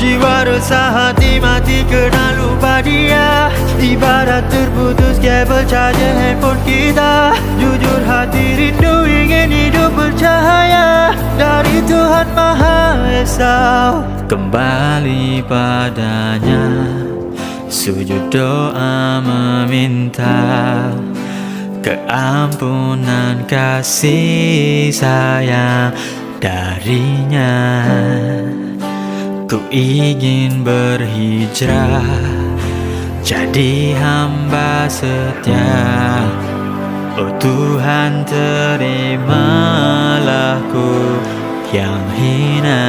Jiwa resah, hati mati kena lupa dia. Ibarat terputus kabel charger handphone kita. Jujur hati rindu ingin hidup bercahaya dari Tuhan Maha Esa. Kembali padanya, sujud doa meminta keampunan kasih sayang darinya. Ku ingin berhijrah jadi hamba setia. Oh Tuhan, terimalah ku yang hina.